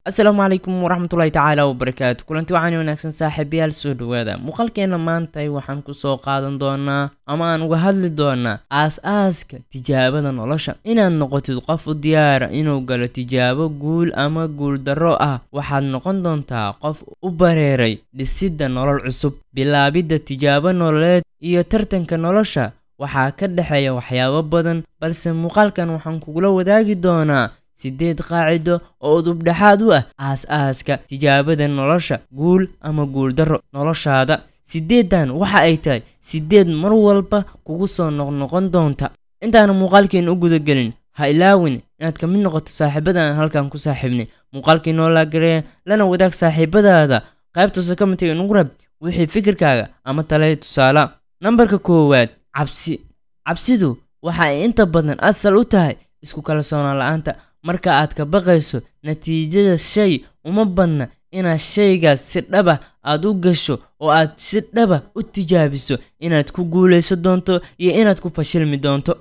السلام عليكم ورحمة الله تعالى وبركاته. كلنتي waxaan wanaagsan saaxiibayaal soo dhawaada. Muuqaalkeena maanta waxaan ku soo qaadan doonaa ama aan uga hadli doonaa aasaaska tijaabada nolosha. Inaad noqotid qof u diyaar inuu galo tijaabo guul ama guul darro ah, waxaad noqon doontaa qof u bareeray dhisidda nolol cusub. Bilaabidda tijaabo nololeed iyo tartanka nolosha waxaa ka dhaxeeya waxyaabo badan, balse muuqaalkan waxaan kugula wadaagi doonaa 8 qaacido oo udub dhaxaad u ah aasaaska tijaabada nolosha, guul ama guul darro noloshaada. 8dan waxa ay tahay 8 mar walba kugu soo noqnoqon doonta. Intaan muuqaalkeen u guda gelin, ha ilaawin inaad ka mid noqoto saaxiibadan halkan ku saaxiibnay. Muuqaalkeen oo la gareey lana wadaag saaxiibadaada. qaybta comment ugu rab wixii fikirkaaga ama talo tusaale. Nambarka 1, cabsi. Cabsidu waxa ay inta badan asal u tahay isku kalsoonaan la'aanta. Marka aad ka baqayso natiijada shay, uma badna inaad shaygaas si dhab ah aad u gasho oo aad si dhab ah u tijaabiso inaad ku guuleyso doonto iyo inaad ku fashilmi doonto.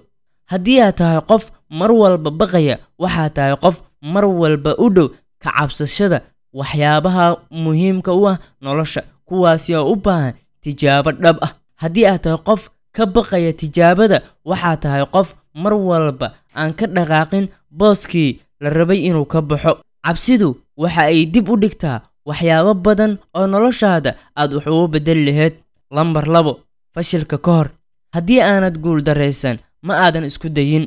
Haddii aad tahay qof mar walba baqaya, waxaad tahay qof mar walba u dhow ka cabsashada waxyaabaha muhiimka u ah nolosha, kuwaas oo u baahan tijaabo dhab ah. Haddii aad tahay qof ka baqaya tijaabada, waxaad tahay qof mar walba aan ka dhaqaaqin booskii la rabay inuu ka baxo. Cabsidu waxa ay dib u dhigtaa waxyaabo badan oo noloshaada aad wax ugu bedeli lahayd. Lambar 2, fashilka ka hor. Haddii aanad guul dareysan, ma aadan isku dayin.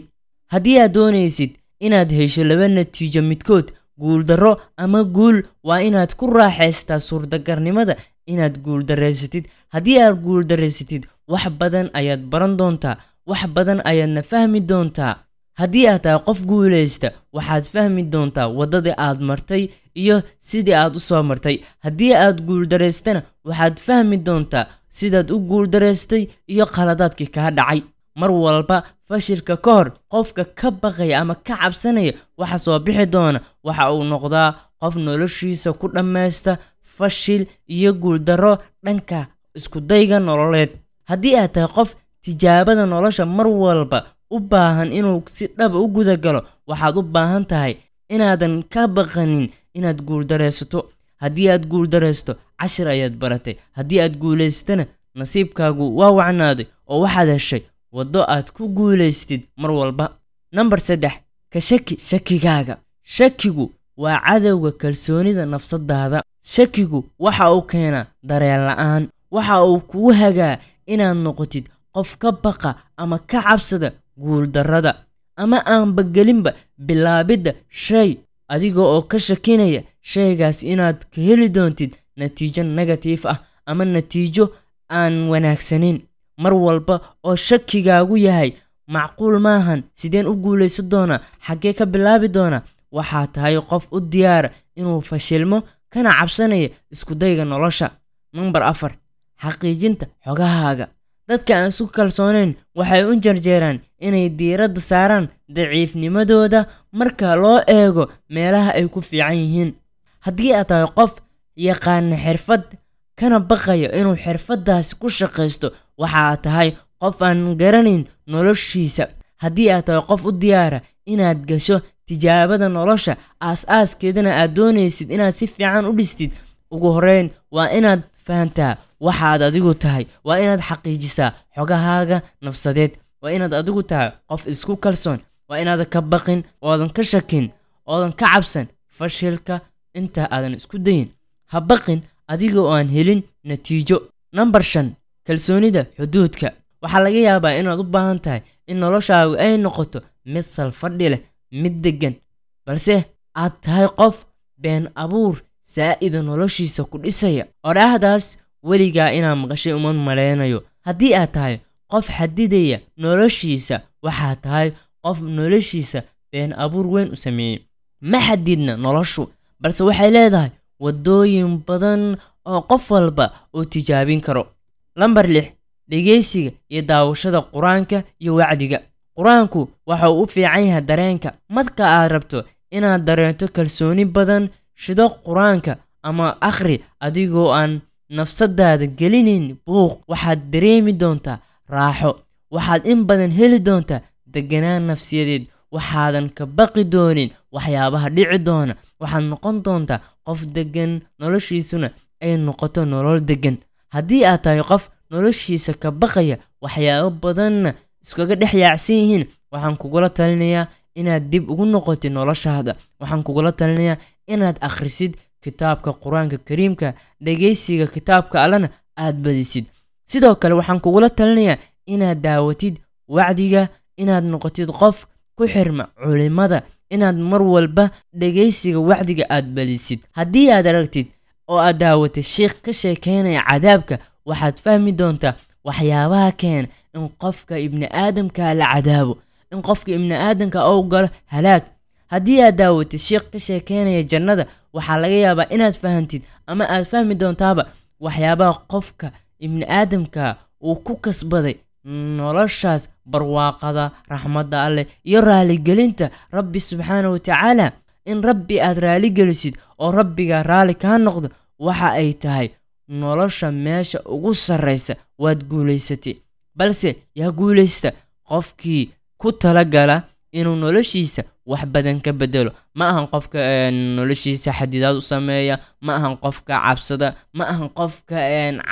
Haddii aad doonaysid inaad hesho 2 natiijo midkood, guul darro ama guul, waa inaad ku raaxaystaa suurtagalnimada inaad guul dareysatid. Haddii aad guul dareysatid, wax badan ayaad baran doontaa, wax badan ayaadna fahmi doontaa. Haddii aad tahay qof guuleysta, waxaad fahmi doontaa wadada aad martay iyo sidii aad u soo martay. Haddii aad guul dareystana, waxaad fahmi doontaa sidaad u guul dareystay iyo qaladaadkii ka dhacay. Mar walba fashilka ka hor, qofka ka baqaya ama ka cabsanaya waxa soo bixi doona waxa uu noqdaa qof noloshiisa ku dhameysta fashil iyo guul darro dhanka isku dayga nololeed. Haddii aad tahay qof tijaabada nolosha mar walba u baahan inuu si dhab u guda galo, waxaad u baahan tahay inaadan ka baqanin inaad guul dareysato. Haddii aad guul dareysto, cashir ayaad baratay. Haddii aad guuleystana, nasiibkaagu waa wacnaaday oo waxaad heshay wado aad ku guuleystid mar walba. Number 3, ka shakigaaga. Shakigu waa cadowga kalsoonida nafsadaada. Shakigu waxa uu keenaa dareen la'aan, waxa uu kugu hagaa inaad noqotid qof ka baqa ama ka cabsada guul darrada, ama aan bagelinba bilaabidda shay adiga oo ka shakinaya shaygaas inaad ka heli doontid natiijo negative ah ama natiijo aan wanaagsaneyn. Mar walba oo shakigaagu yahay macquul maahan, sideen u guuleysan doonaa, xagee ka bilaabi doonaa, waxaa tahay qof u diyaar inuu fashilmo kana cabsanaya isku dayga nolosha. Number 4, xaqiijinta xogahaaga. Dadka aan isku kalsoonayn waxay u jarjeeraan inay diiradda saaraan daciifnimadooda marka loo eego meelaha ay ku fiican yihiin. Haddii aad tahay qof yaqaan xirfad kana baqayo inuu xirfadaas ku shaqeysto, waxaad tahay qof aan garanayn noloshiisa. Haddii aad tahay qof u diyaara inaad gasho tijaabada nolosha, aaskeedana aad doonaysid inaad si fiican u dhistid, ugu horeyn waa inaad fahantaa waxaad adigu tahay. Waa inaad xaqiijisaa xogahaaga nafsadeed. Waa inaad adigu tahay qof isku kalsoon. Waa inaad ka baqin, oodan ka shakin, oodan ka cabsan fashilka inta aadan isku dayin. Ha baqin adiga oo aan helin natiijo. Number 5, kalsoonida xuduudka. Waxaa laga yaabaa inaad u baahan tahay in noloshaagu ay noqoto mid salfadhi leh, mid degan, balse aad tahay qof been abuur saa'ida noloshiisa ku dhisaya. Oraahdaas weligaa inaa maqashay uma maleynayo. Haddii aad tahay qof xadidaya noloshiisa, waxaad tahay qof noloshiisa been abuur weyn u sameeyay. Ma xadidna noloshu, balse waxay leedahay wadooyin badan oo qof walba uu tijaabin karo. Number 6, dhegeysiga iyo daawashada Quraanka iyo wacdiga. Quraanku waxa uu u fiican yahay dareenka. Marka aad rabto inaad dareento kalsooni badan, shido Quraanka ama akhri adigoo aan nafsadaada gelinin buuq. Waxaad dareemi doontaa raaxo, waxaad in badan heli doontaa deganaan nafsiyadeed, waxaadan ka baqi doonin waxyaabaha dhici doona, waxaad noqon doontaa qof degan, noloshiisuna ay noqoto nolol degan. haddii aad tahay qof noloshiisa ka baqaya waxyaabo badanna iskaga dhex yaacsan yihiin, waxaan kugula talinayaa inaad dib ugu noqotid noloshaada. waxaan kugula talinayaa inaad akhrisid kitaabka qur-aanka kariimka, dhegaysiga kitaabka allana aad badisid. sidoo kale waxaan kugula talinayaa inaad daawatid wacdiga, inaad noqotid qof ku xirma culimada, inaad mar walba dhegaysiga wacdiga aad badisid. haddii aad aragtid oo aad daawatid sheekh ka sheekeynaya cadaabka, waxaad fahmi doontaa waxyaabaha keena in qofka ibni aadamka la cadaabo, in qofka ibni aadamka uu galo halaag. haddii aad daawatid sheekh ka sheekeynaya jannada, waxaa laga yaabaa inaad fahantid ama aad fahmi doontaaba waxyaabaha qofka ibni aadamka uu ku kasbaday noloshaas barwaaqada, raxmadda alleh iyo raaligelinta rabbi subxaanahu watacaala. in rabbi aad raaligelisid oo rabbiga raali kaa noqdo, waxa ay tahay nolosha meesha ugu sarraysa, waad guulaysatay. balse yaa guulaysta? qofkii ku talagala inuu noloshiisa wax badan ka bedelo. ma ahan qofka noloshiisa xadidaad u sameeya, ma ahan qofka cabsada, ma ahan qofka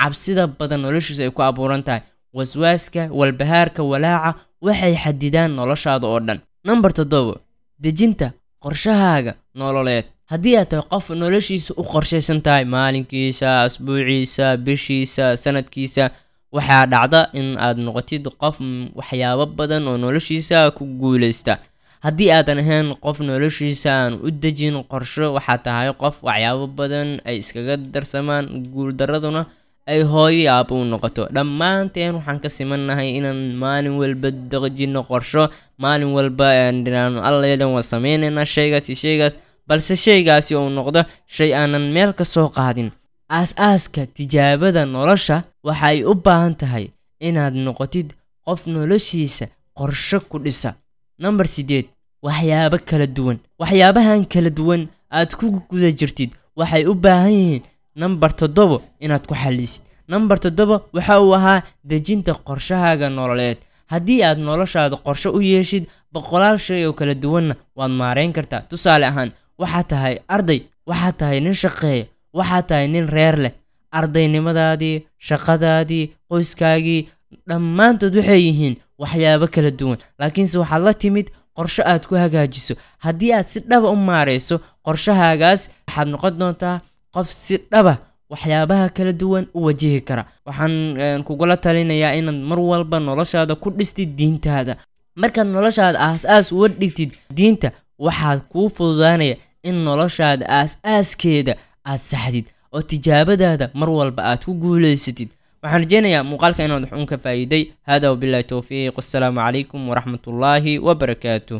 cabsida badan noloshiisa ay ku abuuran tahay. waswaaska, walbahaarka, walaaca waxay xadidaan noloshaada oo dhan. number 7, dejinta qorshahaaga nololeed. haddii aad tahay qof noloshiisa u qorshaysan tahay, maalinkiisa, asbuuciisa, bishiisa, sanadkiisa, waxaa dhacda in aad noqotid qof waxyaabo badan oo noloshiisa ku guulaysta. haddii aadan ahayn qof noloshiisa aan u dejin qorsho, waxaa tahay qof waxyaabo badan ay iskaga darsamaan, guuldaraduna ay hooyo aabbo u noqoto. dhammaanteen waxaan ka simannahay inaan maalin walba dejinno qorsho, maalin walba dhinaano allaydhan waa sameynaynaa shaygaas, balse shaygaasi uu noqdo shay aanan meel ka soo qaadin. aas-aaska tijaabada nolosha waxay u baahan tahay inaad noqotid qof noloshiisa qorsho ku dhisa. number 8, waxyaabo kala duwan. waxyaabahan kala duwan aad ku guda jirtid waxay u baahan yihiin number 7 inaad ku xalisid. number 7 waxa uu ahaa dejinta qorshahaaga nololeed. haddii aad noloshaada qorsho u yeeshid, boqolaal shay oo kala duwanna waad maareyn kartaa. tusaale ahaan, waxaad tahay arday, waxaad tahay nin shaqeeya, waxaad tahay nin reer leh. ardaynimadaadii, shaqadaadii, qoyskaagii, dhammaantood waxay yihiin waxyaabo kala duwan, laakiinse waxaad la timid qorsho aad ku hagaajiso. haddii aad si dhaba u maareyso qorshahaagaas, waxaad noqon doontaa qof si dhaba waxyaabaha kala duwan u wajihi kara. waxaan kugula talinayaa inaad mar walba noloshaada ku dhistid diintaada. markaad noloshaada aas-aas uga dhigtid diinta, waxaad kuu fududaanaya in noloshaada aas-aaskeeda aad saxdid oo tijaabadaada mar walba aad ku guulaysatid. waxaan rajeynayaa muuqaalka inaad wax uun ka faa'iiday. hada wabillahi towfiiq, wassalaamu calaykum waraxmatullaahi wabarakaatuh.